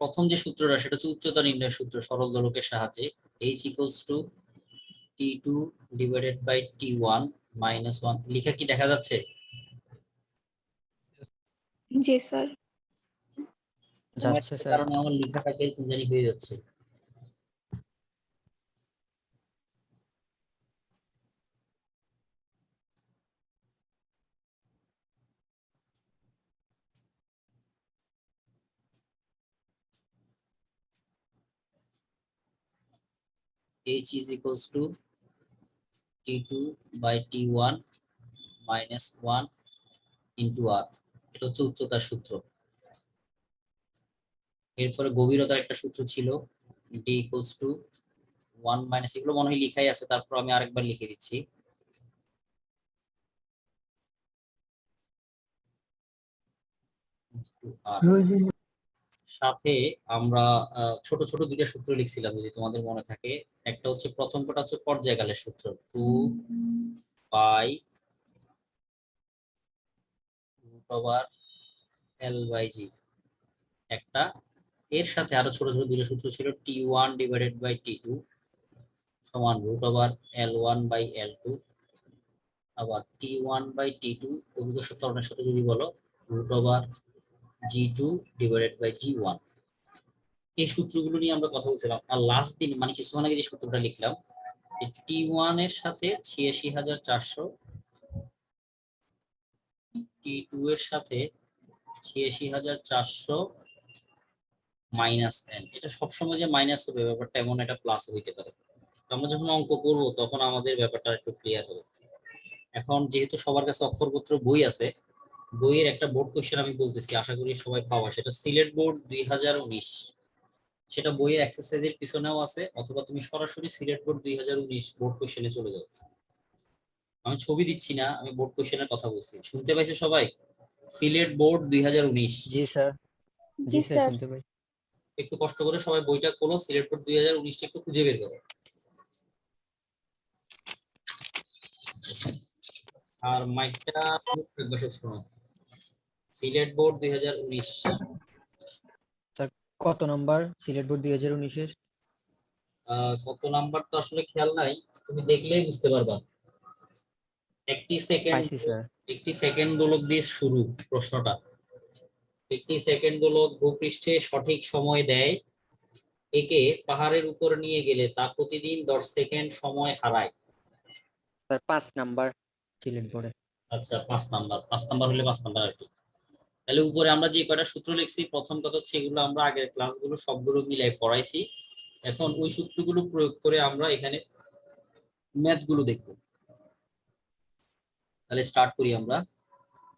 প্রথম যে সূত্রটা সেটা হচ্ছে উচ্চতা নির্ণয়ের সূত্র সরল দোলকের সাহায্যে। h equals to t2 divided by t1 minus 1। লেখা কি দেখা যাচ্ছে? জি স্যার। যাচ্ছে স্যার। কারণে আমার লেখাটা কেমন জানি হয়ে যাচ্ছে। h is equals to t2 by t1 minus 1 into r। এটা হচ্ছে উচ্চতার সূত্র। এরপরে গভীরতার একটা সূত্র ছিল d equals to 1 minus, এগুলো মনে হয় লিখাই আছে, তারপর আমি আরেকবার লিখে দিচ্ছি। সাথে আমরা ছোট ছোট দুইটা সূত্র লিখছিলাম যদি তোমাদের মনে থাকে। একটা হচ্ছে প্রথমটা হচ্ছে পর্যায়কালের সূত্র 2 পাই রুট ওভার এল বাই জি একটা। এর সাথে আরো ছোট ছোট দুইটা সূত্র ছিল t1 ডিভাইডেড বাই t2 সমান root over l1 by l2, আবার t1 বাই t2 অভিকর্ষ ত্বরণের সাথে যদি বলো root over g2 divided by g1। এই সূত্রগুলো নিয়ে আমরা কথা বলছিলাম। আর লাস্ট দিন মানে কিছুক্ষণ আগে যে সূত্রটা লিখলাম t1 এর সাথে ৮৬,৪০০, t2 এর সাথে ৮৬,৪০০ মাইনাস n। এটা সবসময় যে মাইনাস হবে ব্যাপারটা এমন, একটা প্লাস হইতে পারে। আমরা যখন অঙ্ক করবো তখন আমাদের ব্যাপারটা একটু ক্লিয়ার হবে। এখন যেহেতু সবার কাছে অক্ষরপত্র বই আছে, বইয়ের একটা বোর্ড কোশ্চেন আমি বলতেছি, আশা করি সবাই পাওয়া। সেটা সিলেট বোর্ড 2019। সেটা বইয়ের এক্সারসাইজের পিছনেও আছে, অথবা তুমি সরাসরি সিলেট বোর্ড 2019 বোর্ড কোশ্চেনে চলে যাও। আমি ছবি দিচ্ছি না, আমি বোর্ড কোশ্চেনের কথা বলছি। শুনতে পাইছে সবাই? সিলেট বোর্ড 2019। জি স্যার। জি জি স্যার, স্যার। শুনতে পাই। একটু কষ্ট করে সবাই বইটা খোলো, সিলেট বোর্ড 2019 একটু খুঁজে বের করো। আর মাইকটা একবার শোনো। সিলেট বোর্ড 2019। স্যার কত নম্বর সিলেট বোর্ড 2019-এর? কত নাম্বার তো আসলে খেয়াল নাই, তুমি দেখলেই বুঝতে পারবা। একটি সেকেন্ড, পাইছি স্যার। একটি সেকেন্ড দোলক দিয়ে শুরু প্রশ্নটা। একটি সেকেন্ড দোলক ভূপৃষ্ঠে সঠিক সময় দেয়, একে পাহাড়ের উপর নিয়ে গেলে তা প্রতিদিন 10 সেকেন্ড সময় হারায়। স্যার 5 নাম্বার সিলেট বোর্ডে। আচ্ছা 5 নাম্বার, 5 নাম্বার হলে 5 নাম্বার আর কি। তাহলে উপরে আমরা যে কয়টা সূত্র লিখছি প্রথম কথা হচ্ছে এগুলো আমরা আগের ক্লাসগুলো সবগুলো মিলাই পড়াইছি। এখন ওই সূত্রগুলো প্রয়োগ করে আমরা এখানে ম্যাথ গুলো দেখবো। তাহলে স্টার্ট করি আমরা।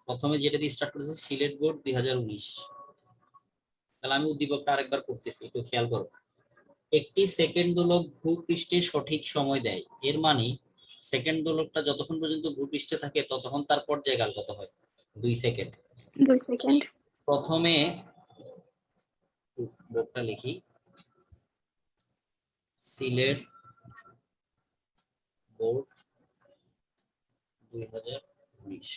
প্রথমে যেটা দিয়ে স্টার্ট করেছি সিলেট বোর্ড 2019। তাহলে আমি উদ্দীপকটা আরেকবার করতেছি, একটু খেয়াল করো। একটি সেকেন্ড দোলক ভূপৃষ্ঠে সঠিক সময় দেয়, এর মানে সেকেন্ড দোলকটা যতক্ষণ পর্যন্ত ভূপৃষ্ঠে থাকে ততক্ষণ তার পর্যায়কাল কত হয়? 2 সেকেন্ড। 2 সেকেন্ড। প্রথমে বোর্ডটা লিখি, সিলেট বোর্ড 2019।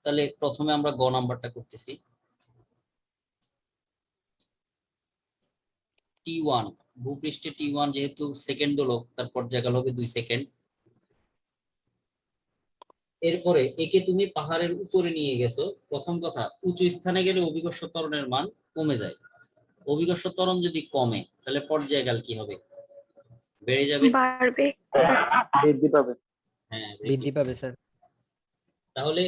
তাহলে প্রথমে আমরা গ নাম্বারটা করতেছি। টি1, ভূপৃষ্ঠে টি1 যেহেতু সেকেন্ড দোলক তার পর্যায়কাল হবে 2 সেকেন্ড। এরপরে একে তুমি পাহাড়ের উপরে নিয়ে গেছো। প্রথম কথা, উঁচু স্থানে গেলে অভিকর্ষ ত্বরণের মান কমে যায়। অভিকর্ষ ত্বরণ যদি কমে তাহলে পর্যায়কাল কি হবে? বেড়ে যাবে। বাড়বে। বৃদ্ধি পাবে। হ্যাঁ বৃদ্ধি পাবে স্যার। তাহলে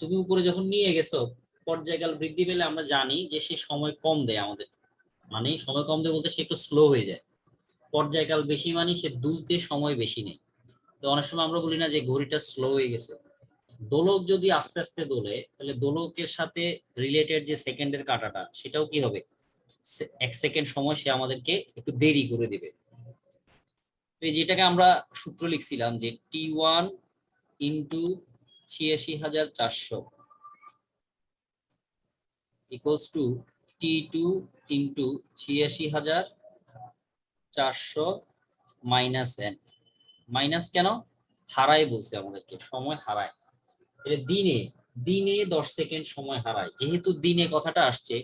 তুমি উপরে যখন নিয়ে গেছো, পর্যায়কাল বৃদ্ধি পেলে আমরা জানি যে সে সময় কম দেয় আমাদের। মানে সময় কম দেয় বলতে সে একটু স্লো হয়ে যায়। পর্যায়কাল বেশি মানে সে দুলতে সময় বেশি নেই। তো অনেক সময় আমরা বলি না যে ঘড়িটা স্লো হয়ে গেছে। দোলক যদি আস্তে আস্তে দোলে তাহলে দোলকের সাথে রিলেটেড যে সেকেন্ডের কাঁটাটা সেটাও কি হবে? 1 সেকেন্ড সময় সে আমাদেরকে একটু দেরি করে দিবে। তো যেটাকে আমরা সূত্র লিখছিলাম যে টি1 ইন্টু ৮৬,৪০০ ইকুয়ালস টু টি2 ইন্টু ৮৬,৪০০ মাইনাস এন। মাইনাস কেন? হারায় বলছে আমাদেরকে, সময় হারায়। তাহলে দিনে দিনে 10 সেকেন্ড সময় হারায়, যেহেতু দিনে কথাটা আসছে,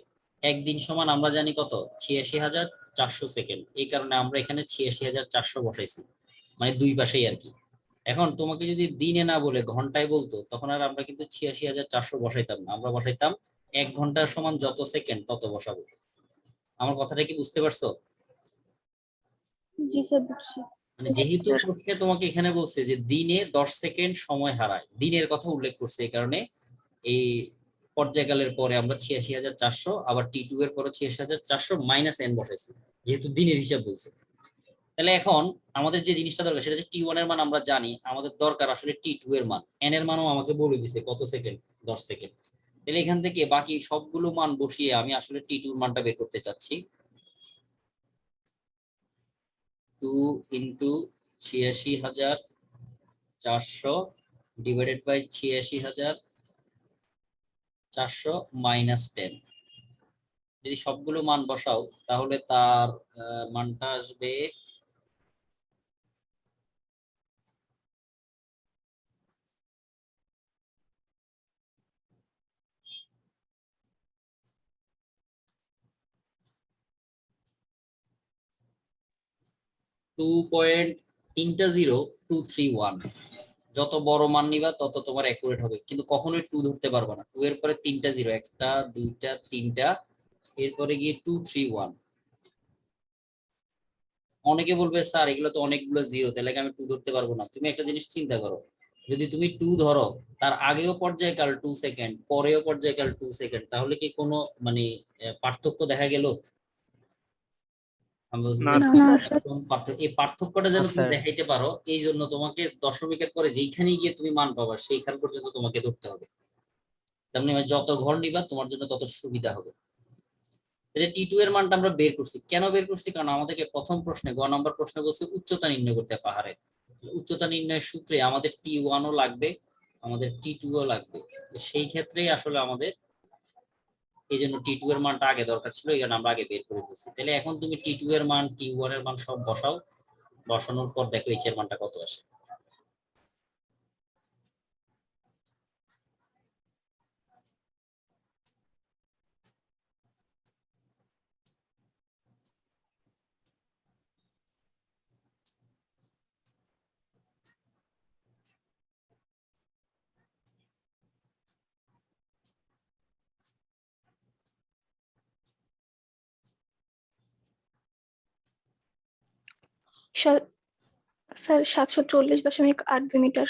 একদিন সমান আমরা জানি কত, 86,400 সেকেন্ড। এই কারণে আমরা এখানে 86,400 বসাইছি, মানে দুই পাশেই আর কি। এখন তোমাকে যদি দিনে না বলে ঘন্টায় বলতো, তখন আর আমরা কিন্তু 86,400 বসাইতাম না, আমরা বসাইতাম 1 ঘন্টা সমান যত সেকেন্ড তত বসাবো। আমার কথাটা কি বুঝতে পারছো? জি স্যার, বুঝছি। মানে যেহেতু স্যার, প্রশ্নে তোমাকে এখানে বলছে যে দিনে 10 সেকেন্ড সময় হারায়, দিনের কথা উল্লেখ করছে, এই কারণে এই পর্যায়কালের পরে আমরা 86,400, আবার T2 এর পরে 86,400 মাইনাস এন বসাইছি, যেহেতু দিনের হিসাব বলছে। তাহলে এখন আমাদের যে জিনিসটা দরকার সেটা হচ্ছে T1 এর মান আমরা জানি, আমাদের দরকার আসলে T2 এর মান। এন এর মানও আমাকে বলে দিছে কত সেকেন্ড, 10 সেকেন্ড। তাহলে এখান থেকে বাকি সবগুলো মান বসিয়ে আমি আসলে T2 এর মানটা বের করতে চাচ্ছি। 2 ইন্টু 86,400 ডিভাইডেড বাই 86,400 মাইনাস 10। যদি সবগুলো মান বসাও তাহলে তার মানটা আসবে 2.023 যত বড় মান নিবা তত তোমার অ্যাকুরেট হবে, কিন্তু কখনোই 2 ধরতে পারবে না। 2 এর পরে 3টা জিরো, একটা দুইটা তিনটা, এরপরে গিয়ে 231। অনেকে বলবে স্যার এগুলো তো অনেকগুলো জিরো, তাহলে কি আমি 2 ধরতে পারবো না? তুমি একটা জিনিস চিন্তা করো, যদি তুমি 2 ধরো, তার আগেও পর্যায়কাল 2 সেকেন্ড, পরেও পর্যায়কাল 2 সেকেন্ড, তাহলে কি কোনো মানে পার্থক্য দেখা গেল? আমি বলছি না যে না স্যার। স্যার। এই পার্থক্যটা না যেন তুমি স্যার। দেখাইতে পারো, এই জন্য তোমাকে দশমিকের পরে যেইখানে গিয়ে তুমি মান পাবা সেইখান পর্যন্ত তোমাকে ধরতে হবে। তার মানে যত ঘর নিবা তোমার জন্য তত সুবিধা হবে। তাহলে T2 এর মানটা আমরা বের করছি, কেন বের করছি? কারণ আমাদেরকে প্রথম প্রশ্নে, গ নাম্বার প্রশ্ন বলছে উচ্চতা নির্ণয় করতে পাহাড়ে। উচ্চতা নির্ণয়ের সূত্রে আমাদের T1 ও লাগবে, আমাদের T2 ও লাগবে। তো সেই ক্ষেত্রেই আসলে আমাদের এই জন্য T2 এর মানটা আগে দরকার ছিল, এই কারণে আমরা আগে বের করে দিচ্ছি। তাহলে এখন তুমি T2 এর মান, T1 এর মান সব বসাও, বসানোর পর দেখো এইচ এর মানটা কত আসে। Sir 740.82 metre.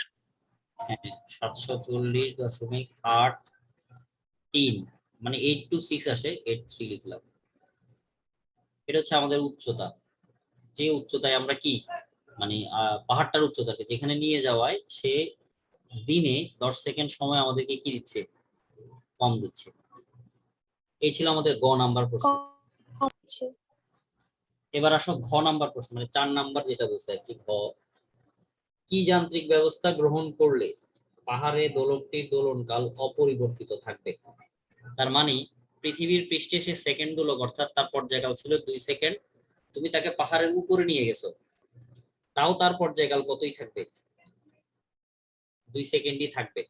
হ্যাঁ, 740.83, মানে 826 আসে, 83 লিখলাম। এটা হচ্ছে আমাদের উচ্চতা। যে উচ্চতায় আমরা কি মানে পাহাড়টার উচ্চতাকে যেখানে নিয়ে যাওয়ায় সে দিনে 10 সেকেন্ড সময় আমাদেরকে কি দিচ্ছে, কম দিচ্ছে। এই ছিল আমাদের গ নাম্বার প্রশ্ন। কম আছে। এবার আসো ঘ নাম্বার প্রশ্ন, মানে 4 নাম্বার যেটা বলছে আর কি। ঘ, কি যান্ত্রিক ব্যবস্থা গ্রহণ করলে পাহাড়ে দোলকটির দোলনকাল অপরিবর্তিত থাকবে? তার মানে পৃথিবীর পৃষ্ঠে সে সেকেন্ড দোলক, অর্থাৎ তার পর্যায়কাল ছিল 2 সেকেন্ড, তুমি তাকে পাহাড়ের উপরে নিয়ে গেছো, তাও তার পর্যায়কাল কতই থাকবে, 2 সেকেন্ডই থাকবে।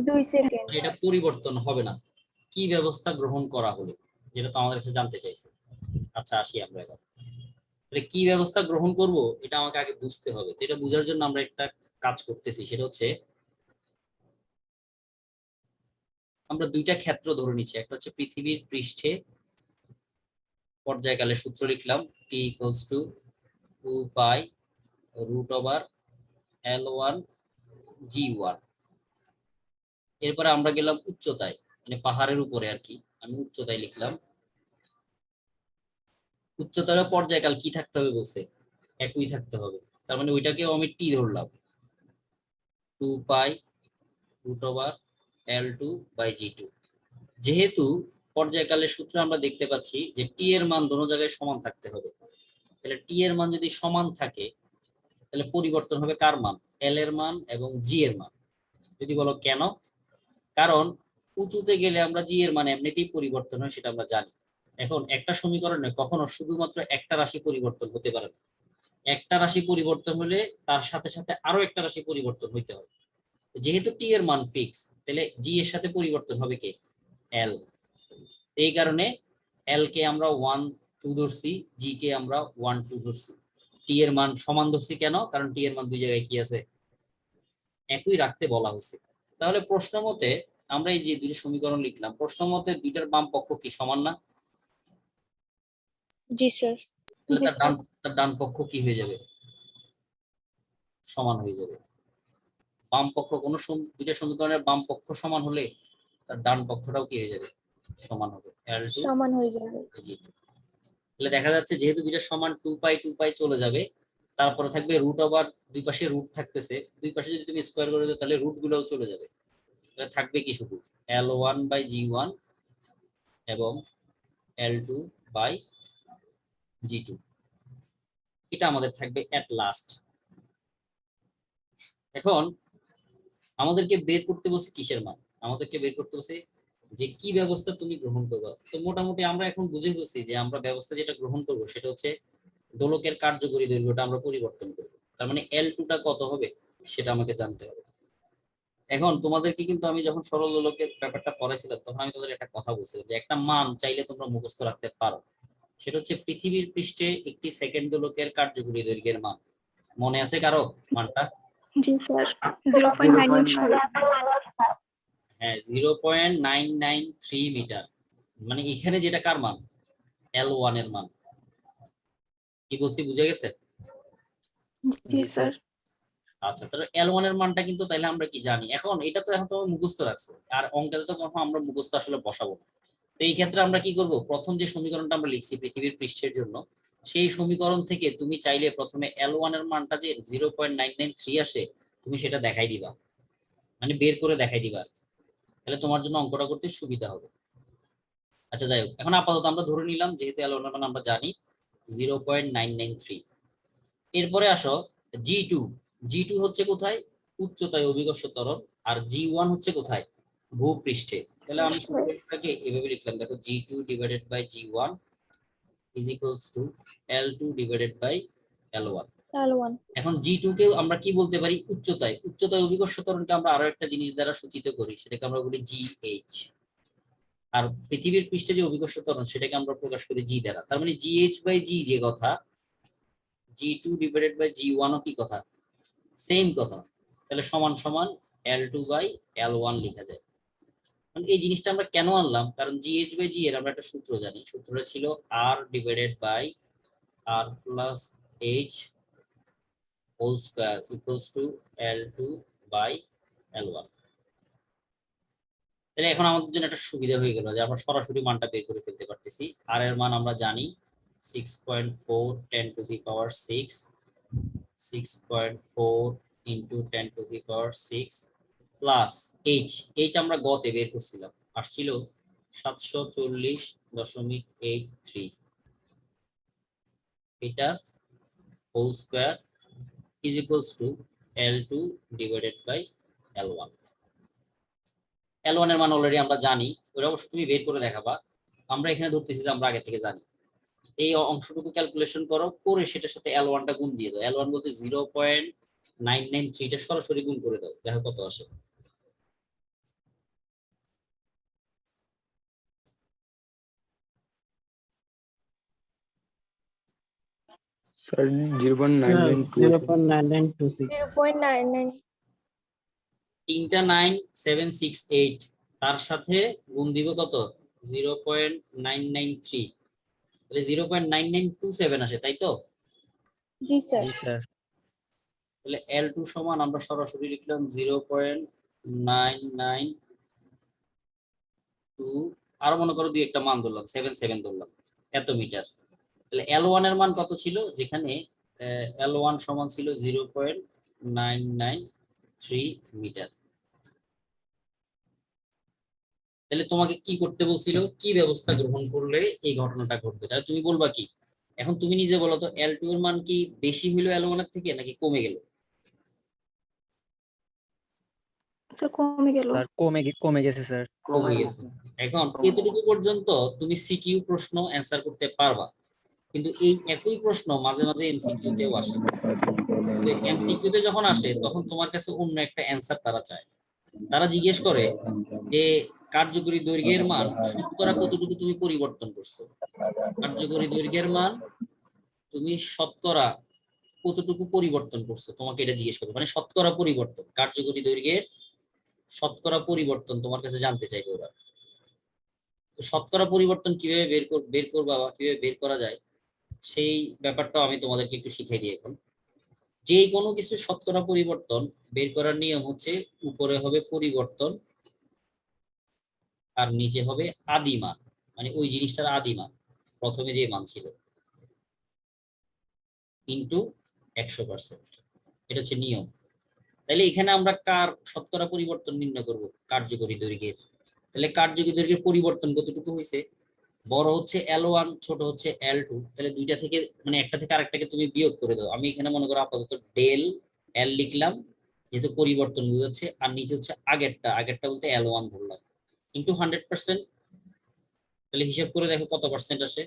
2 সেকেন্ড। মানে এটা পরিবর্তন হবে না। কি ব্যবস্থা গ্রহণ করা হলো, যেটা তো আমাদের কাছে জানতে চাইছে। আচ্ছা আসি আমরা এবার, তাহলে কি ব্যবস্থা গ্রহণ করব এটা আমাকে আগে বুঝতে হবে। তো এটা বোঝার জন্য আমরা একটা কাজ করতেছি, সেটা হচ্ছে আমরা দুইটা ক্ষেত্র ধরে নিচ্ছি। একটা হচ্ছে পৃথিবীর পৃষ্ঠে পর্যায়কালের সূত্র লিখলাম, টি ইকুয়ালস টু 2 পাই√L1 G1। এরপরে আমরা গেলাম উচ্চতায়, মানে পাহাড়ের উপরে আর কি, আমি উচ্চতায় লিখলাম। উচ্চতার পর্যায়কাল কি থাকতে হবে বলছে, একই থাকতে হবে। তার মানে ওইটাকেও আমি টি ধরলাম, 2 পাই√L2/G2। যেহেতু পর্যায়কালের সূত্রে আমরা দেখতে পাচ্ছি যে টি এর মান দোনো জায়গায় সমান থাকতে হবে, তাহলে টি এর মান যদি সমান থাকে তাহলে পরিবর্তন হবে কার মান, এল এর মান এবং জি এর মান। যদি বলো কেন, কারণ উঁচুতে গেলে আমরা জি এর মান এমনিতেই পরিবর্তন হয়, সেটা আমরা জানি। এখন একটা সমীকরণে কখনো শুধুমাত্র একটা রাশি পরিবর্তন হতে পারে না, একটা রাশি পরিবর্তন হলে তার সাথে সাথে আরো একটা রাশি পরিবর্তন হইতে হবে। যেহেতু টি এর মান ফিক্স, তাহলে জি এর সাথে পরিবর্তন হবে কে? এল। এই কারণে এল কে আমরা 1 2 ধরছি, জি কে আমরা 1 2 ধরছি। টি এর মান সমান ধরছি কেন? কারণ টি এর মান দুই জায়গায় কি আছে? একই রাখতে বলা হয়েছে। তাহলে প্রশ্ন মতে আমরা এই যে দুটো সমীকরণ লিখলাম, প্রশ্ন মতে দুইটার বাম পক্ষ কি সমান না? জি স্যার। তাহলে জি স্যার। তার ডান পক্ষ কি হয়ে যাবে? সমান হয়ে যাবে। বাম পক্ষ কোনো দুইটা সমীকরণের বাম পক্ষ সমান হলে তার ডান পক্ষটাও কি হয়ে যাবে? সমান হবে। L2 সমান হয়ে যাবে। G2। তাহলে দেখা যাচ্ছে যেহেতু দুইটা সমান 2 পাই চলে যাবে, তারপরে থাকবে রুট ওভার, দুই পাশে রুট থাকতেছে, দুই পাশে যদি তুমি স্কয়ার করে দাও তাহলে রুট গুলোও চলে যাবে। তাহলে থাকবে কি শুধু L1/G1 এবং L2/G2। এটা আমাদের থাকবে এট লাস্ট। এখন আমাদেরকে বের করতে বলছে কিসের মান? আমাদেরকে বের করতে বলছে যে কি ব্যবস্থা তুমি গ্রহণ করবে। তো মোটামুটি আমরা এখন বুঝে গেছি যে আমরা ব্যবস্থা যেটা গ্রহণ করব সেটা হচ্ছে দোলকের কার্যকরী দৈর্ঘ্যটা আমরা পরিবর্তন করব। তার মানে L2টা কত হবে সেটা আমাকে জানতে হবে। এখন তোমাদেরকে কিন্তু আমি যখন সরল দোলকের ব্যাপারটা পড়াইছিলাম তখন আমি তোমাদের একটা কথা বলছিলাম যে একটা মান চাইলে তোমরা মুখস্থ রাখতে পারো। সেটা হচ্ছে পৃথিবীর পৃষ্ঠে একটি সেকেন্ড দোলকের কার্যকরী দৈর্ঘ্যের মান। মনে আছে কারো মানটা? জি স্যার। 0.993। হ্যাঁ, 0.993 মিটার। মানে এখানে যেটা কার মান? L1 এর মান। কি বলছি বুঝে গেছে? জি জি স্যার। স্যার। আচ্ছা, তাহলে L1 এর মানটা কিন্তু তাইলে আমরা কি জানি? এখন এটা তো এখন তোমার মুখস্থ রাখছো, আর অঙ্কটা তো কখনো আমরা মুখস্থ আসলে বসাবো না। তো এই ক্ষেত্রে আমরা কি করব, প্রথম যে সমীকরণটা আমরা লিখছি পৃথিবীর পৃষ্ঠের জন্য, সেই সমীকরণ থেকে তুমি চাইলে প্রথমে L1 এর মানটা যে 0.993 আসে তুমি সেটা দেখাই দিবা, মানে বের করে দেখাই দিবা। তাহলে তোমার জন্য অঙ্কটা করতে সুবিধা হবে। আচ্ছা যাই হোক, এখন আপাতত আমরা ধরে নিলাম যেহেতু L1 এর মান আমরা জানি 0.993। এরপরে আসো G2। G2 হচ্ছে কোথায়? উচ্চতায় অভিকর্ষ ত্বরণ। আর G1 হচ্ছে কোথায়? ভূপৃষ্ঠে। তাহলে আমি সূত্রটাকে এভাবে লিখলাম, দেখো G2/G1 is equals to L2/L1। L1। এখন G2 কেও আমরা কি বলতে পারি? উচ্চতায় অভিকর্ষ ত্বরণকে আমরা আরো একটা জিনিস দ্বারা সূচিত করি, সেটাকে আমরা বলি GH। আর পৃথিবীর পৃষ্ঠে যে অভিকর্ষ ত্বরণ সেটাকে আমরা প্রকাশ করি G দ্বারা। তার মানে GH/G যে কথা, G2/G1 ও কি কথা? সেম কথা। তাহলে সমান সমান L2/L1 লেখা যায়। এই জিনিসটা আমরা কেন আনলাম? কারণ GH/G এর আমরা একটা সূত্র জানি, সূত্রটা ছিল R/R+H whole square equals to L2/L1। তাহলে এখন আমাদের জন্য একটা সুবিধা হয়ে গেল যে আমরা সরাসরি মানটা বের করে ফেলতে পারতেছি। আর এর মান আমরা জানি 6.4 10⁶, 6.4 × 10⁶ প্লাস এইচ আমরা গতে বের করছিলাম, আসছিল 740.83। এটা whole square is equals to L2/L1। L1 এর মান অলরেডি আমরা জানি, ওটা অবশ্য তুমি বের করে দেখাবা। আমরা এখানে ধরতেছি যে আমরা আগে থেকে জানি। এই অংশটুকু ক্যালকুলেশন করো, করে সেটার সাথে L1টা গুণ দিয়ে দাও। L1 বলতে 0.993টা সরাসরি গুণ করে দাও, দেখো কত আসে। স্যার 0.9926। 0.9926। 0.99। 3টা 9 768, তার সাথে গুণ দিব কত? 0.993। তাহলে 0.9927 আসে, তাই তো? জি স্যার। জি স্যার। তাহলে L2 সমান আমরা সরাসরি লিখলাম 0.992, আরো মনে করো দুই একটা মান ধরলাম 77 ধরলাম, এত মিটার। তাহলে L1 এর মান কত ছিল? যেখানে L1 সমান ছিল 0.993 মিটার। তাহলে তোমাকে কি করতে বলছিল, কি ব্যবস্থা গ্রহণ করলে এই ঘটনাটা ঘটবে? তাহলে তুমি বলবা কি? এখন তুমি নিজে বলো তো, L2 এর মান কি বেশি হইলো L1 এর থেকে নাকি কমে গেল? স্যার কমে গেল। স্যার কমে গেছে স্যার। কমে গেছে। এখন এতটুকু পর্যন্ত তুমি সিকিউ প্রশ্ন অ্যান্সার করতে পারবা। কিন্তু এই একই প্রশ্ন মাঝে মাঝে এমসিকিউ তেও আসে। এমসিকিউ তে যখন আসে তখন তোমার কাছে অন্য একটা অ্যান্সার তারা চায়। তারা জিজ্ঞেস করে যে কার্যকরী দৈর্ঘ্যের মান শতকরা কতটুকু তুমি পরিবর্তন করছো। কার্যকরী দৈর্ঘ্যের মান তুমি শতকরা কতটুকু পরিবর্তন করছো, তোমাকে এটা জিজ্ঞেস করবে। মানে শতকরা পরিবর্তন, কার্যকরী দৈর্ঘ্যের শতকরা পরিবর্তন তোমার কাছে জানতে চাইবে ওরা। তো শতকরা পরিবর্তন কিভাবে বের করবা বা কিভাবে বের করা যায় সেই ব্যাপারটাও আমি তোমাদেরকে একটু শিখাই দিই এখন। যে কোনো কিছু শতকরা পরিবর্তন বের করার নিয়ম হচ্ছে উপরে হবে পরিবর্তন আর নিচে হবে আদি মান, মানে ওই জিনিসটার আদি মান প্রথমে যে মান ছিল ইন্টু 100%। এটা হচ্ছে নিয়ম। তাহলে এখানে আমরা কার শতকরা পরিবর্তন নির্ণয় করব? কার্যকরী দৈর্ঘ্যের। তাহলে কার্যকরী দৈর্ঘ্যের পরিবর্তন কতটুকু হয়েছে? বড় হচ্ছে L1, ছোট হচ্ছে L2। তাহলে দুইটা থেকে মানে একটা থেকে আরেকটাকে তুমি বিয়োগ করে দাও। আমি এখানে মনে করো আপাতত ডেল L লিখলাম যেহেতু পরিবর্তন বুঝাচ্ছে, আর নিচে হচ্ছে আগেরটা বলতে L1 ধরলাম ইন্টু 100%। তাহলে হিসাব করে দেখো কত পার্সেন্ট আসে।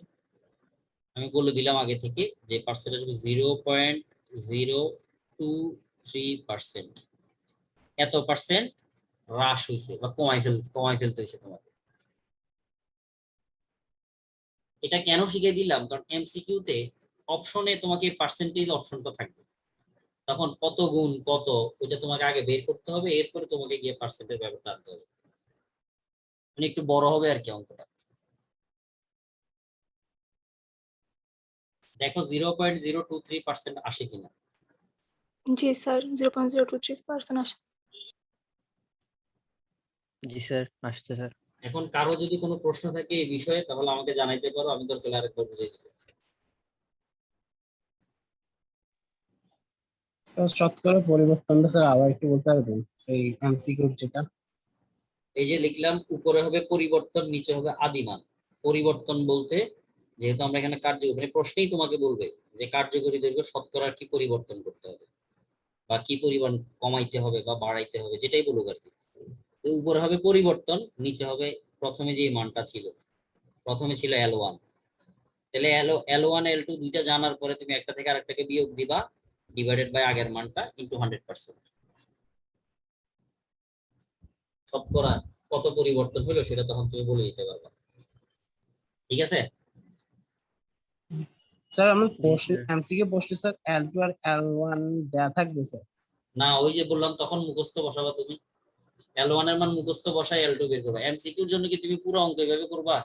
আমি বলে দিলাম আগে থেকে যে পার্সেন্ট আসবে 0.023%। এত পার্সেন্ট হ্রাস হয়েছে বা কমাই ফেলতে হয়েছে তোমাকে। এটা কেন শিখিয়ে দিলাম, কারণ এমসিকিউ তে অপশনে তোমাকে পার্সেন্টেজ অপশনটা থাকবে, তখন কত গুণ কত ওইটা তোমাকে আগে বের করতে হবে, এরপরে তোমাকে গিয়ে পার্সেন্টের ব্যাপারটা আনতে হবে। মানে একটু বড় হবে আর কি অঙ্কটা। দেখো 0.023% আসে কিনা। জি স্যার 0.023% আসে। জি স্যার, আসছে স্যার। এখন কারো যদি কোনো প্রশ্ন থাকে এই বিষয়ে তাহলে আমাকে জানাইতে পারো, আমি দরকার হলে আরেকবার বুঝিয়ে দিতে। স্যার শতকরা পরিবর্তনটা স্যার আবার একটু বলতে পারবেন, এই এমসিকিউ যেটা? এই যে লিখলাম উপরে হবে পরিবর্তন নিচে হবে আদিমান। পরিবর্তন বলতে যেহেতু আমরা এখানে মানে প্রশ্নেই তোমাকে বলবে যে কার্যকরী দৈর্ঘ্য শতকরা কি পরিবর্তন করতে হবে বা কি পরিমাণ কমাইতে হবে বা বাড়াইতে হবে, যেটাই বলুক আর কি। তো উপরে হবে পরিবর্তন, নিচে হবে প্রথমে যে মানটা ছিল, প্রথমে ছিল L1। তাহলে L1 L2 দুইটা জানার পরে তুমি একটা থেকে আরেকটাকে বিয়োগ দিবা, ডিভাইডেড বাই আগের মানটা ইন্টু 100%। শতকরা কত পরিবর্তন হলো সেটা তখন তুমি বলে দিতে পারবা। ঠিক আছে? স্যার আমার জি প্রশ্ন স্যার। এমসিকিউ প্রশ্নে স্যার L2 আর L1 দেয়া থাকবে স্যার? না, ওই যে বললাম তখন মুখস্থ বসাবা তুমি। L1 এর মান মুখস্থ বসাই L2 বের করবা। এমসিকিউর জন্য কি তুমি পুরো অঙ্ক এভাবে করবা?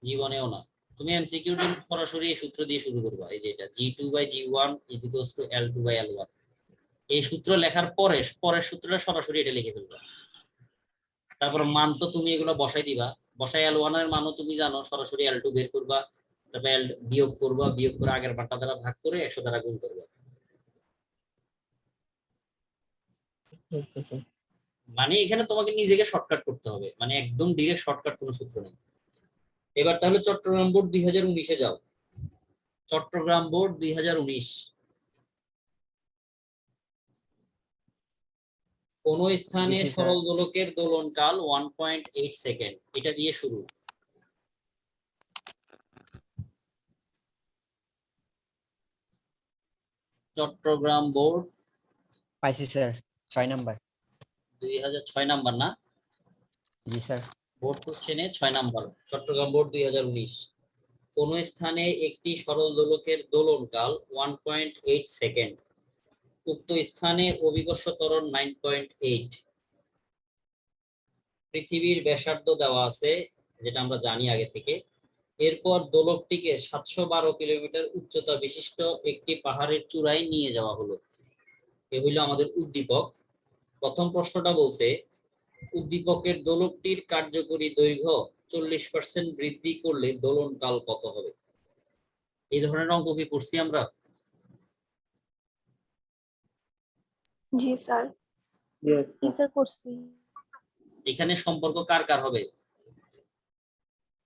জীবনেও না। তুমি এমসিকিউর জন্য সরাসরি এই সূত্র দিয়ে শুরু করবা, এই যে এটা G2/G1 = L2/L1। এই সূত্র লেখার পরে পরের সূত্রটা সরাসরি এটা লিখে ফেলবা। তারপর মান তো তুমি এগুলো বসাই দিবা, বসাই L1 এর মানও তুমি জানো, সরাসরি L2 বের করবা। তারপর বিয়োগ করবা, বিয়োগ করে আগের মানটা দ্বারা ভাগ করে 100 দ্বারা গুণ করবা। Okay sir. মানে এখানে তোমাকে নিজেকে শর্টকাট করতে হবে, মানে একদম ডিরেক্ট শর্টকাট কোনো সূত্র নেই। এবার তাহলে চট্টগ্রাম বোর্ড 2019-এ যাও। চট্টগ্রাম বোর্ড 2019। কোন স্থানে জি স্যার। সরল দোলকের দোলনকাল 1.8 সেকেন্ড, এটা দিয়ে শুরু। চট্টগ্রাম বোর্ড পাইছি স্যার, 6 নাম্বার। 2006 নাম্বার না? জি স্যার। বোর্ড কোশ্চেনে 6 নাম্বার। চট্টগ্রাম বোর্ড 2019। কোন স্থানে একটি সরল দোলকের দোলনকাল 1.8 সেকেন্ড, উক্ত স্থানে অভিকর্ষ ত্বরণ 9.8। পৃথিবীর ব্যাসার্ধ দেওয়া আছে যেটা আমরা জানি আগে থেকে। এরপর দোলকটিকে 712 কিলোমিটার উচ্চতা বিশিষ্ট একটি পাহাড়ের চূড়ায় নিয়ে যাওয়া হলো। এ হইল আমাদের উদ্দীপক। প্রথম প্রশ্নটা বলছে উদ্দীপকের দোলকটির কার্যকরী দৈর্ঘ্য 40% বৃদ্ধি করলে দোলনকাল কত হবে। এই ধরনের অঙ্ক কি করছি আমরা? জি স্যার। Yes, জি স্যার করছি। এখানে সম্পর্ক কার কার হবে?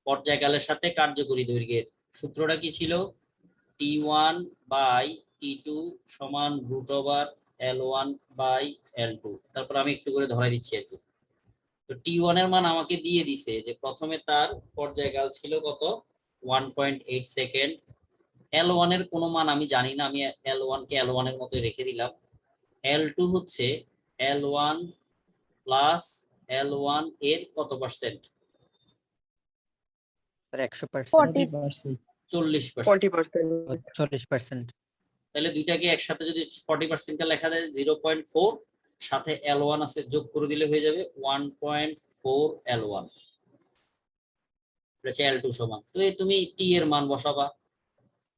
পর্যায়কালের সাথে কার্যকরী দৈর্ঘ্যের। সূত্রটা কি ছিল? T1/T2 সমান √L1/L2। তারপর আমি একটু করে ধরাই দিচ্ছি আর কি। তো T1 এর মান আমাকে দিয়ে দিছে যে প্রথমে তার পর্যায়কাল ছিল কত? 1.8 সেকেন্ড। L1 এর কোনো মান আমি জানি না, আমি L1 কে L1 এর মতো রেখে দিলাম। L2 হচ্ছে L1 প্লাস L1 এর কত পার্সেন্ট? স্যার 100%, 40%। 40%। 40%. 40%। তাহলে দুইটাকে একসাথে যদি 40% লেখা যায় 0.4, সাথে L1 আছে যোগ করে দিলে হয়ে যাবে 1.4 L1। এটা হচ্ছে L2 সমান। তো এই তুমি T এর মান বসাবা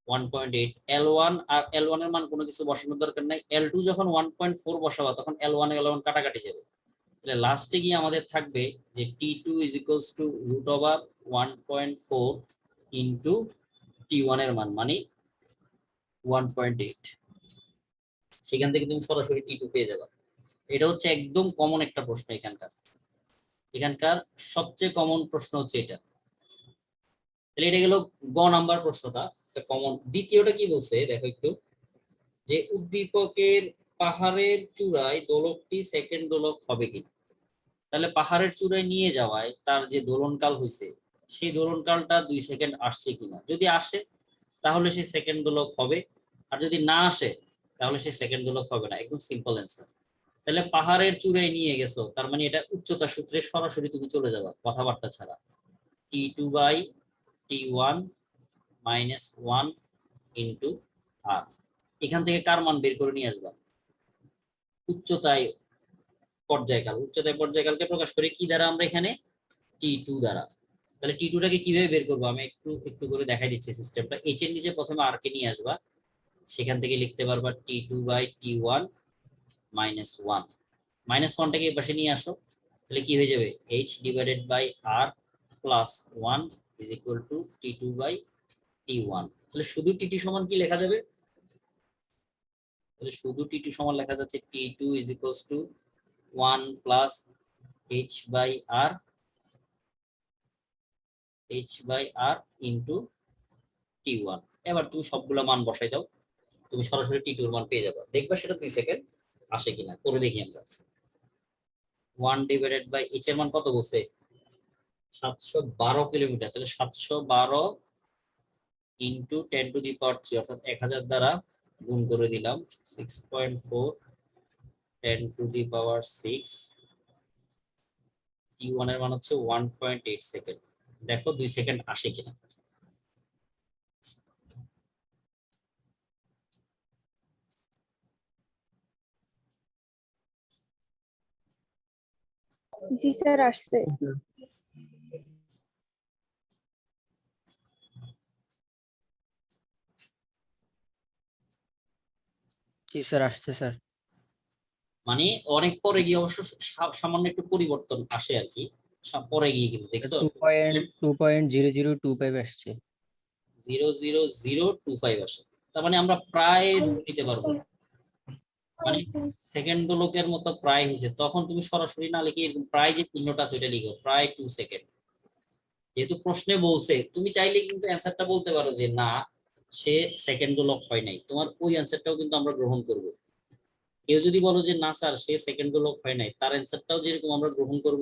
1.8। L1 আর L1 এর মান কোনো কিছু বসানোর দরকার নাই। L2 যখন 1.4 বসাবা তখন L1 L1 কাটাকাটি যাবে। তাহলে লাস্টে গিয়ে আমাদের থাকবে যে T2 = √1.4 ইন্টু T1 এর মান মানে 1.8। সেখান থেকে তুমি সরাসরি T2 পেয়ে যাবে। এটা হচ্ছে একদম কমন একটা প্রশ্ন এখানকার সবচেয়ে কমন প্রশ্ন হচ্ছে এটা। তাহলে এটা গেল গ নাম্বার প্রশ্নটা কমন। দ্বিতীয়টা কি বলছে দেখো একটু, যে উদ্দীপকের পাহাড়ের চূড়ায় দোলকটি সেকেন্ড দোলক হবে কি। তাহলে পাহাড়ের চূড়ায় নিয়ে যাওয়ায় তার যে দোলনকাল হয়েছে সেই দোলনকালটা 2 সেকেন্ড আসছে কিনা, যদি আসে তাহলে সে সেকেন্ড দোলক হবে, আর যদি না আসে তাহলে সে সেকেন্ড দোলক হবে না। একদম সিম্পল অ্যান্সার। তাহলে পাহাড়ের চূড়ায় নিয়ে গেছো তার মানে এটা উচ্চতা সূত্রে সরাসরি তুমি চলে যাবা কথাবার্তা ছাড়া। T2/T1 - 1 ইন্টু আর। এখান থেকে কার মান বের করে নিয়ে আসবা? উচ্চতায় পর্যায়কালকে প্রকাশ করে কি দ্বারা? আমরা এখানে T2 দ্বারা। তাহলে T2টাকে কিভাবে বের করবো আমি একটু একটু করে দেখাই দিচ্ছি সিস্টেমটা। H এর নিচে প্রথমে আর কে নিয়ে আসবা, সেখান থেকে লিখতে পারবা T2/T1 - 1। -1টাকে এই পাশে নিয়ে আসো, তাহলে কি হয়ে যাবে? H/R + 1 = T2/T1। তাহলে শুধু T2 সমান কি লেখা যাবে? তাহলে শুধু T2 সমান লেখা যাচ্ছে T2 = 1 + H/R ইন্টু T1। এবার তুমি সবগুলো মান বসাই দাও, তুমি সরাসরি T2 এর মান পেয়ে যাবে। দেখবা সেটা 2 সেকেন্ড আসে কিনা করে দেখি আমরা। 1/H এর মান কত বলছে? 712 কিলোমিটার। তাহলে 712 ইন্টু 10⁻³ অর্থাৎ 1000 দ্বারা গুণ করে দিলাম 6.4 10⁻6। T1 এর মান হচ্ছে 1.8 সেকেন্ড। দেখো 2 সেকেন্ড আসে কিনা। জি স্যার আসছে। জি স্যার, আসছে স্যার। মানে অনেক পরে গিয়ে অবশ্য সামান্য একটু পরিবর্তন আসে আর কি, পরে গিয়ে কিন্তু দেখছো 2.0025 আসছে। 0.0025 আসে। তার মানে আমরা প্রায় ধরে নিতে পারবো, মানে সেকেন্ড দোলকের মতো প্রায় হয়েছে। তখন তুমি সরাসরি না লিখে এরকম প্রায় যে চিহ্নটা আছে ওইটা লিখো, প্রায় 2 সেকেন্ড। যেহেতু প্রশ্নে বলছে তুমি চাইলে কিন্তু অ্যান্সারটা বলতে পারো যে না সে সেকেন্ড দোলক হয় নাই, তোমার ওই অ্যান্সারটাও কিন্তু আমরা গ্রহণ করব। কেউ যদি বলো যে না স্যার সে সেকেন্ড দোলক হয় নাই, তার অ্যান্সারটাও যেরকম আমরা গ্রহণ করব।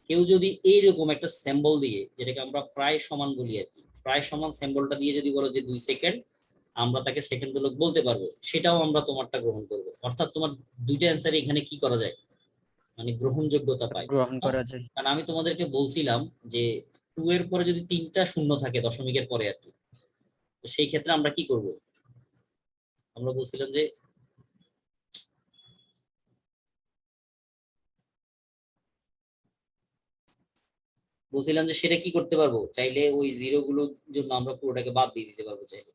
কেউ যদি এইরকম একটা সিম্বল দিয়ে, যেটাকে আমরা প্রায় সমান বলি আর কি, প্রায় সমান সিম্বলটা দিয়ে যদি বলো যে 2 সেকেন্ড, আমরা তাকে সেকেন্ড দোলক বলতে পারবো, সেটাও আমরা তোমারটা গ্রহণ করব। অর্থাৎ তোমার দুইটা অ্যান্সার এখানে কি করা যায়, মানে গ্রহণযোগ্যতা পায়। গ্রহণ করা যায়। কারণ আমি তোমাদেরকে বলছিলাম যে 2 এর পরে যদি 3টা শূন্য থাকে দশমিকের পরে আর কি, তো সেই ক্ষেত্রে আমরা কি করব? আমরা বলছিলাম যে সেটা কি করতে পারবো, চাইলে ওই জিরো গুলোর জন্য আমরা পুরোটাকে বাদ দিয়ে দিতে পারবো চাইলে।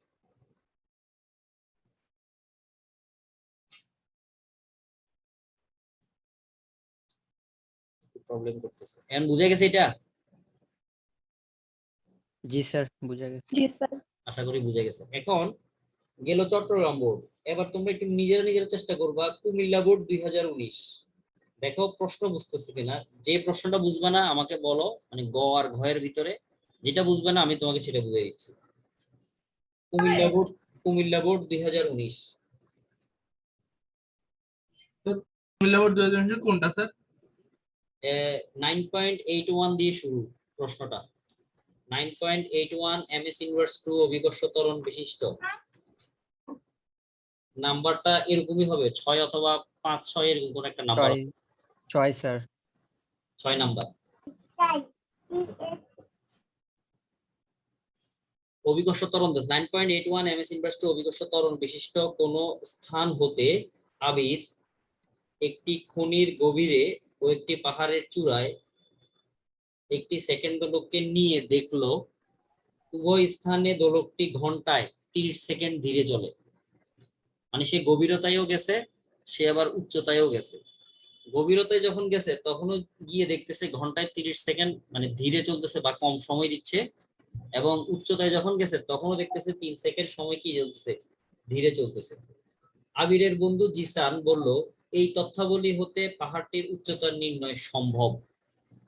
প্রবলেম করতেছে। এখন বুঝে গেছে এটা? জি স্যার, বুঝা গেছে। জি স্যার। আশা করি বুঝে গেছে। এখন গেল চট্টগ্রাম বোর্ড, এবার তোমরা একটু নিজেরা চেষ্টা করবা কুমিল্লা বোর্ড 2019। দেখো প্রশ্ন বুঝতেছে কিনা। যে প্রশ্নটা বুঝবে না আমাকে বলো, মানে গ আর ঘ এর ভিতরে যেটা বুঝবে না আমি তোমাকে সেটা বুঝিয়ে দিচ্ছি। কুমিল্লা বোর্ড 2019। কুমিল্লা বোর্ড 2019 কোনটা স্যার? 9.81 দিয়ে শুরু প্রশ্নটা। 9.81 ms ইনভার্স 2 অভিকর্ষ ত্বরণ বিশিষ্ট। নাম্বারটা এরকমই হবে 6 অথবা 5-6 এরকম কোন একটা নাম্বার। 6 স্যার। 6 নাম্বার। অভিকর্ষ ত্বরণ 9.81 ms ইনভার্স 2 অভিকর্ষ ত্বরণ বিশিষ্ট কোন স্থান হতে আবির একটি খনির গভীরে ও একটি পাহাড়ের চূড়ায় একটি সেকেন্ড দোলককে নিয়ে দেখলো উভয় স্থানে দোলকটি ঘন্টায় 30 সেকেন্ড ধীরে চলে। মানে সে গভীরতায়ও গেছে, সে আবার উচ্চতায়ও গেছে। গভীরতায় যখন গেছে তখনও গিয়ে দেখতেছে ঘন্টায় 30 সেকেন্ড মানে ধীরে চলতেছে বা কম সময় দিচ্ছে, এবং উচ্চতায় যখন গেছে তখনও দেখতেছে 3 সেকেন্ড সময় কি চলতেছে, ধীরে চলতেছে। আবিরের বন্ধু জিসান বলল এই তথ্যাবলী হতে পাহাড়টির উচ্চতা নির্ণয় সম্ভব।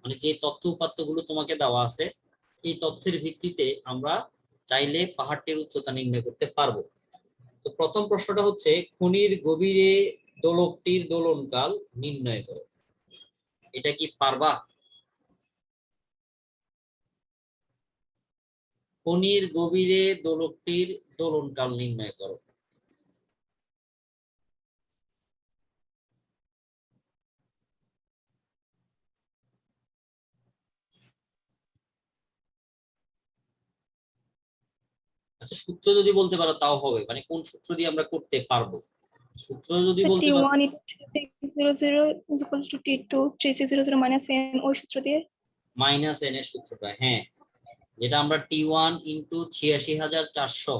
মানে যে তথ্য উপাত্তগুলো তোমাকে দেওয়া আছে এই তথ্যের ভিত্তিতে আমরা চাইলে পাহাড়টির উচ্চতা নির্ণয় করতে পারবো। তো প্রথম প্রশ্নটা হচ্ছে খনির গভীরে দোলকটির দোলনকাল নির্ণয় করো। এটা কি পারবা? খনির গভীরে দোলকটির দোলনকাল নির্ণয় করো। আচ্ছা সূত্র যদি বলতে পারো তাও হবে, মানে কোন সূত্র দিয়ে আমরা করতে পারবো। সূত্র যদি বলতে পারো T1 is equal to T2 3600 minus n ওই সূত্র দিয়ে। মাইনাস এন এর সূত্রটা, হ্যাঁ, যেটা আমরা T1 into 86,400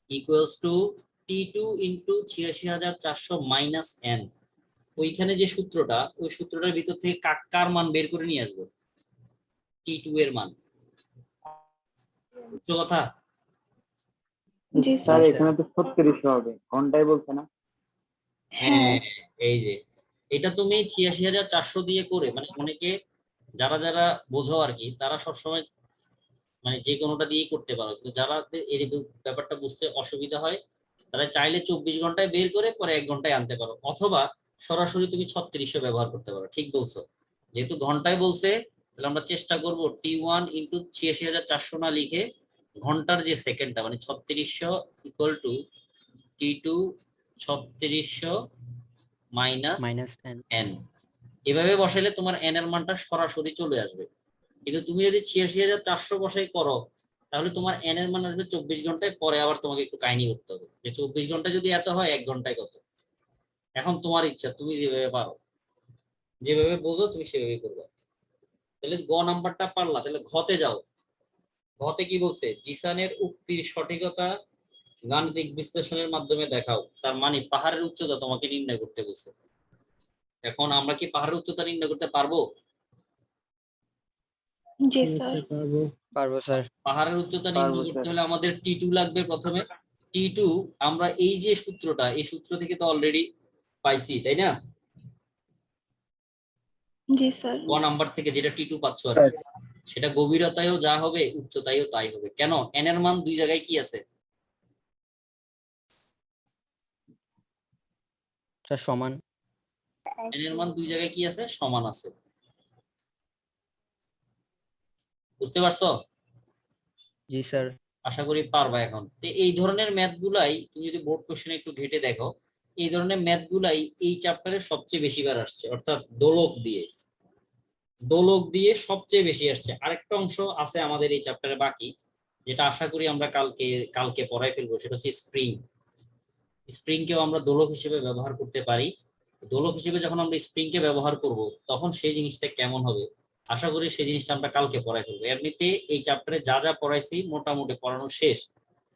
equals to T2 into 86,400 minus N. ওইখানে যে সূত্রটা ওই সূত্রটার ভিতর থেকে কার মান বের করে নিয়ে আসবো, T2 এর মান। বুঝছো কথা? জি স্যার স্যার। এখানে তো 3600 হবে, ঘন্টায় বলছে না? হ্যাঁ এই যে এটা তুমি 86,400 দিয়ে করে, মানে অনেকে যারা যারা বোঝো আর কি তারা সবসময় মানে যে কোনোটা দিয়েই করতে পারো, কিন্তু যারা এই ব্যাপারটা বুঝতে অসুবিধা হয় তারা চাইলে 24 ঘন্টায় বের করে পরে 1 ঘন্টায় আনতে পারো, অথবা সরাসরি তুমি 3600 ব্যবহার করতে পারো। ঠিক বলছো, যেহেতু ঘন্টায় বলছে তাহলে আমরা চেষ্টা করব T1 ইন্টু 86,400 না লিখে ঘন্টার যে সেকেন্ডটা মানে 3600 equal to T2 3600 minus -n। N. এভাবে বসাইলে তোমার এন এর মানটা সরাসরি চলে আসবে। কিন্তু তুমি যদি 86,400 বসাই করো তাহলে তোমার এন এর মান আসবে 24 ঘন্টায়, পরে আবার তোমাকে একটু কাহিনী করতে হবে যে 24 ঘন্টা যদি এত হয় 1 ঘন্টায় কত। এখন তোমার ইচ্ছা, তুমি যেভাবে পারো যেভাবে বোঝো তুমি সেভাবে করবে। তাহলে গ নাম্বারটা পারলা, তাহলে ঘতে যাও। ঘতে কি বলছে, জিসানের উক্তির সঠিকতা গাণিতিক বিশ্লেষণের মাধ্যমে দেখাও। তার মানে পাহাড়ের উচ্চতা তোমাকে নির্ণয় করতে বলছে। এখন আমরা কি পাহাড়ের উচ্চতা নির্ণয় করতে পারবো? জি স্যার। পারবো স্যার। পাহাড়ের উচ্চতা পারবো নির্ণয় করতে স্যার। হলে আমাদের T2 লাগবে প্রথমে। T2 আমরা এই যে সূত্রটা এই সূত্র থেকে তো অলরেডি পাইছি, তাই না? জি স্যার। ক নাম্বার থেকে যেটা T2 পাচ্ছ আর কি, সেটা গভীরতায়ও যা হবে উচ্চতায়ও তাই হবে। কেন? এন এর মান দুই জায়গায় কি আছে? স্যার সমান। এন এর মান দুই জায়গায় কি আছে? সমান আছে। বুঝতে পারছো? জি স্যার। আশা করি পারবা। এখন তো এই ধরনের ম্যাথ গুলাই তুমি যদি বোর্ড কোশ্চেন একটু ঘেটে দেখো, এই ধরনের ম্যাথ গুলাই এই চ্যাপ্টারে সবচেয়ে বেশি বার আসছে, অর্থাৎ দোলক দিয়ে সবচেয়ে বেশি আসছে। আরেকটা অংশ আছে আমাদের এই চ্যাপ্টারে বাকি, যেটা আশা করি আমরা কালকে পড়াই ফেলবো, সেটা হচ্ছে স্প্রিং কেও আমরা দোলক হিসেবে ব্যবহার করতে পারি। দোলক হিসেবে যখন আমরা স্প্রিং কে ব্যবহার করব তখন সেই জিনিসটা কেমন হবে আশা করি সেই জিনিসটা আমরা কালকে পড়াই ফেলবো। এমনিতে এই চ্যাপ্টারে যা যা পড়াইছি মোটামুটি পড়ানো শেষ,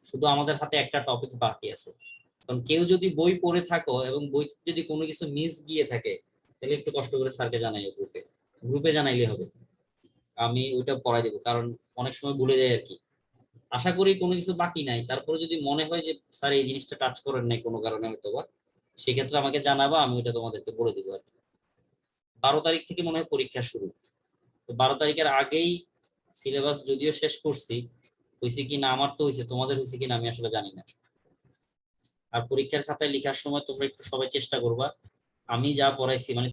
শুধু আমাদের হাতে একটা টপিক বাকি আছে। কারণ কেউ যদি বই পড়ে থাকো এবং বই যদি কোনো কিছু মিস গিয়ে থাকে তাহলে একটু কষ্ট করে স্যারকে জানাই, গ্রুপে জানাইলে হবে, আমি ওইটা পড়াই দেবো, কারণ অনেক সময় ভুলে যায় আর কি। আশা করি কোনো কিছু বাকি নাই। তারপরে যদি মনে হয় যে স্যার এই জিনিসটা টাচ করেন নাই কোনো কারণে হয়তো বা, সেক্ষেত্রে আমাকে জানাবা, আমি ওইটা তোমাদেরকে বলে দিবো আর কি। 12 তারিখ থেকে মনে হয় পরীক্ষা শুরু, তো 12 তারিখের আগেই সিলেবাস যদিও শেষ করছি, হয়েছে কিনা আমার তো হয়েছে, তোমাদের হয়েছে কিনা আমি আসলে জানি না। আর পরীক্ষার খাতায় লেখার সময় তোমরা একটু সবাই চেষ্টা করবা আমি যা পড়াইছি মানে